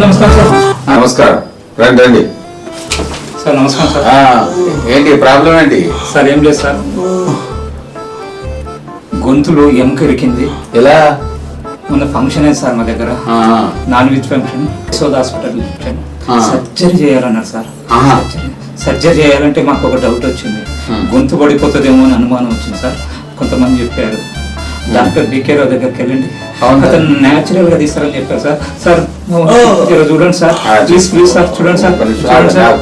నమస్కారం సార్. నమస్కారం. రండి రండి సార్ నమస్కారం సార్. ఏంటి ప్రాబ్లం ఏంటి? సార్ ఏం లేదు సార్, గొంతులో ఎముక ఇరికింది. ఎలా? మొన్న ఫంక్షన్ అయింది సార్ మా దగ్గర, non veg function, Yashoda hospital function. Surgery చేయాలన్నారు సార్. సర్జరీ చేయాలంటే మాకు ఒక డౌట్ వచ్చింది, గొంతు పడిపోతుందేమో అని అనుమానం వచ్చింది సార్. కొంతమంది చెప్పారు డాక్టర్ బీకే రావు దగ్గరికి వెళ్ళండి, అతను న్యాచురల్ గా తీస్తారని చెప్పారు సార్. సార్ చూడండి సార్, ప్లీజ్ ప్లీజ్ సార్ చూడండి సార్. చూడండి సార్.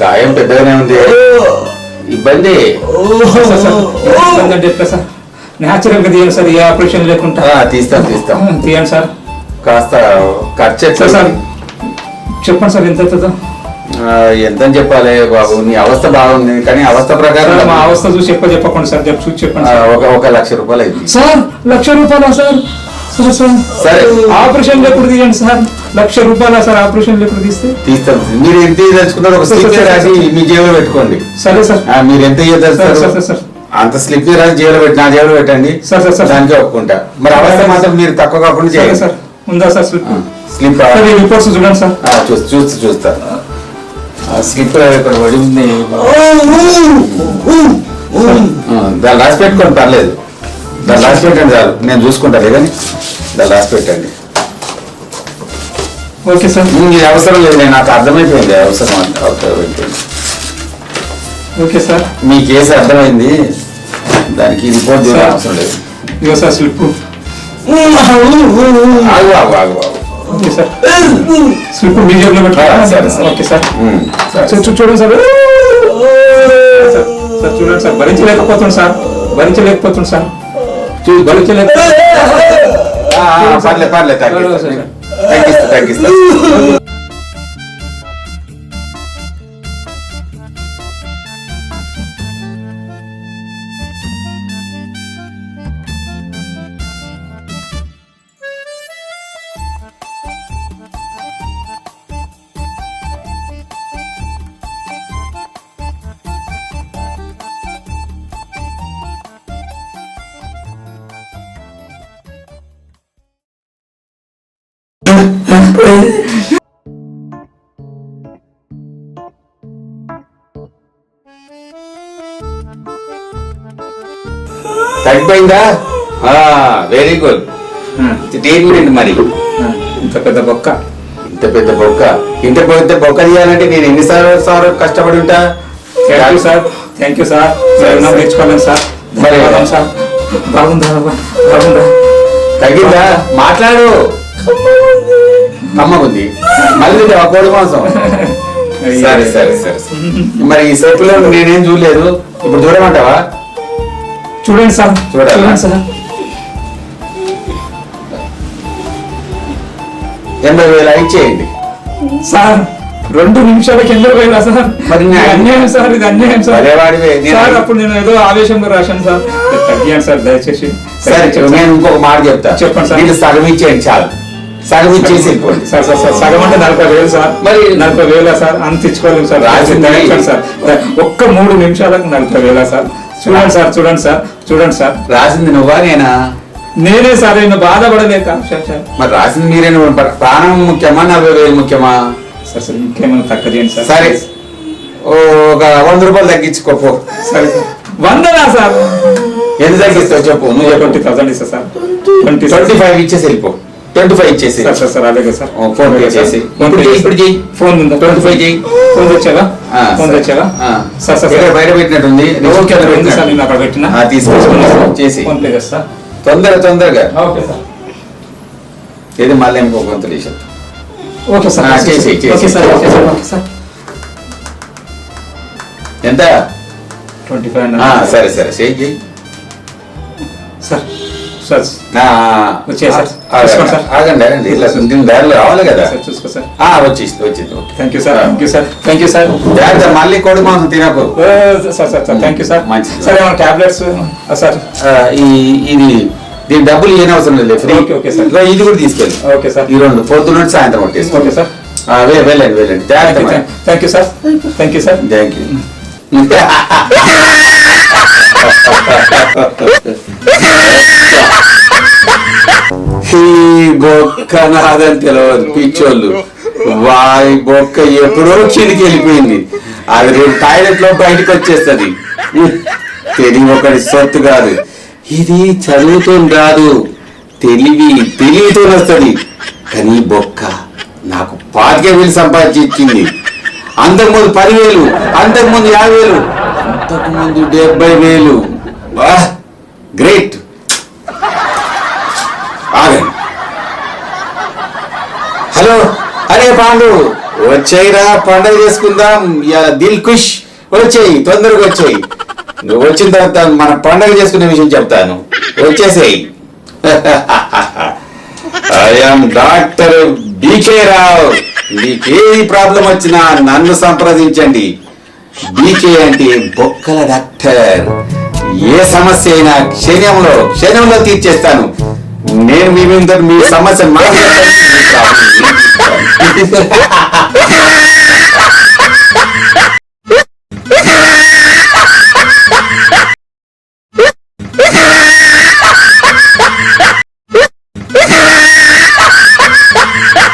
గాయం పెద్దగానే ఉంది, ఇబ్బంది అంటే ఎట్లా సార్? న్యాచురల్ గా తీయండి సార్, ఏ ఆపరేషన్ లేకుండా. తీస్తాం తీయండి సార్. కాస్త ఖర్చు ఎట్లా సార్? చెప్పండి సార్ ఎంత అవుతుందో. ఎంత చెప్పాలి బాబు, నీ అవస్థ బాగుంది కానీ అవస్థ ప్రకారం మా అవస్థ చూసి చెప్పకుండా సార్, చూసి చెప్పండి. ఒక ₹1,00,000 అయింది సార్. ₹1,00,000 సార్? సరే ఆపరేషన్ ఎప్పుడు తీయండి సార్? ₹1,00,000 సార్ ఆపరేషన్ ఎప్పుడు తీస్తాం. మీరు ఎంత తెలుసుకున్నారు ఒక స్లిప్ రాసి మీ జేబులో పెట్టుకోండి. సరే సార్. మీరు ఎంత ఇవ్వదలుచుకున్నారు అంత స్లిప్ రాసి జేబులో పెట్టి నా జేబులో పెట్టండి సార్. దానికే ఒప్పుకుంటా. మరి అవస్థ మాత్రం మీరు తక్కువ కాకుండా చేయాలి సార్. ఉందా సార్ స్లిప్? స్లిప్ రిపోర్ట్స్ చూడండి సార్. చూస్తా స్లిప్ ఇక్కడ పడి ఉంది, దాన్ని రాసి పెట్టుకోండి, పర్లేదు. దాన్ని రాసి పెట్టండి చాలు, నేను చూసుకుంటాను కానీ దాన్ని రాసి పెట్టండి. Okay sir. ఇది అవసరం లేదు, నేను నాకు అర్థమైపోయింది అవసరం అయిపోయింది. Okay sir. మీ కేసు అర్థమైంది, దానికి రిపోర్ట్ చేయడం అవసరం లేదు. ఇగో సార్ స్లిప్. ఆగు. Okay sir. స్లిప్ మీ జేబులో పెట్టుకోండి. Okay sir. చూడండి సార్. సార్ చూడండి సార్, భరించలేకపోతుంది సార్, భరించలేకపోతుంది సార్. పర్లేదు తగ్గిస్తా. తగ్గిపోయిందా? Very good. ట్రీట్మెంట్ మరి ఇంత పెద్ద బొక్క ఇంత పెద్ద బొక్క తీయాలంటే నేను ఎన్నిసార్లు కష్టపడి ఉంటా. Thank you sir. నేర్చుకోలేను సార్. మరి సార్ బాగుందా? తగ్గిందా? మాట్లాడు. అమ్మకుంది మళ్ళీ కోడి మాంసం. సరే మరి ఈ సరుకులో నేనేం చూడలేదు, ఇప్పుడు చూడమంటావా? చూడండి సార్. చూడండి సార్. 80,000 ఇచ్చేయండి సార్. 2 నిమిషాలకి 80,000 సార్? మరి అన్యాయం సార్, ఇది అన్యాయం సార్. అప్పుడు నేను ఏదో ఆవేశంగా రాశాను సార్. తగ్గియండి సార్ దయచేసి. సరే నేను ఇంకొక మాట చెప్తా. చెప్పండి సార్. మీరు సగం ఇచ్చేయండి చాలు, సగం ఇచ్చేసి సార్. సగం అంటే 40,000 సార్. మరి 40,000 సార్? అంత ఇచ్చుకోలేము సార్. సార్ ఒక్క 3 నిమిషాలకు 40,000 సార్. చూడండి సార్. రాసింది నువ్వా నేనా? నేనే సార్. నేను బాధపడలేక. మరి రాసింది మీరే. ప్రాణం ముఖ్యమా 40,000 ముఖ్యమా? సార్ ఇంకేమైనా తక్కువ చేయండి సార్. సరే ఒక ₹100 తగ్గించుకోపో. సరే 100 సార్? ఎంత తగ్గిస్తావు చెప్పు. నువ్వు 20,000 ఇస్తా సార్. 25 ఇచ్చేసి వెళ్ళిపో. 25 ఇచ్చేసి సార్. అలాగే సార్. ఫోన్ పే చేసి ఇప్పుడు చెయ్యి. ఫోన్ ఉందా? 25 చెయ్యి. ఫోన్ తెచ్చావా? సార్ బయట పెట్టినట్టుంది. సార్ నేను అక్కడ పెట్టినా చేసి ఫోన్ పే చేస్తా. తొందరగా. Okay sir. ఏది మళ్ళీ ఇంకో కొంత తీసాం. Okay sir. Okay sir. ఎంత? 25. సరే చెయ్యి సార్. ఆగండి ఇలా దారిలో రావాలి కదా. చూసుకో సార్. వచ్చింది. Thank you sir. మళ్ళీ కోడి మాంసం తినకు సార్. Thank you sir. మంచిది సార్. ఏమైనా టాబ్లెట్స్ సార్? ఇది దీని డబ్బులు ఏం అవసరం లేదు, ఫ్రీ. Okay sir. ఇది కూడా తీసుకెళ్ళి. Okay sir. ఈ 2 పొద్దున్న సాయంత్రం కొట్టేసి. Okay sir. వెళ్ళండి. Thank you sir. Thank you. బొక్క నాదని తెలియదు పిచ్చోళ్ళు. వారి బొక్క ఎప్పుడో కిందికి వెళ్ళిపోయింది. అది 2 టాయిలెట్ లో బయటకు వచ్చేస్తుంది. తెలివి ఒకటి సొత్తు కాదు. ఇది చదువుతో రాదు, తెలివితో వస్తుంది. కానీ ఈ బొక్క నాకు 25,000 సంపాదించి ఇచ్చింది. అంతకుముందు 10,000, అంతకుముందు 50,000, అంతకుముందు 70,000. గ్రేట్. ఆగండి. హలో, అరే పాండు వచ్చేయిరా, పండగ చేసుకుందాం. దిల్ ఖుష్, వచ్చేయి, తొందరగా వచ్చేయి. నువ్వు వచ్చిన తర్వాత మన పండగ చేసుకునే విషయం చెప్తాను. వచ్చేసేయి. ఐఎమ్ డాక్టర్ బీకే రావు. మీకే ప్రాబ్లం వచ్చినా నన్ను సంప్రదించండి. బీకే అంటే బొక్కల డాక్టర్. ఏ సమస్య అయినా క్షణంలో తీర్చేస్తాను. నేను మీ సమస్య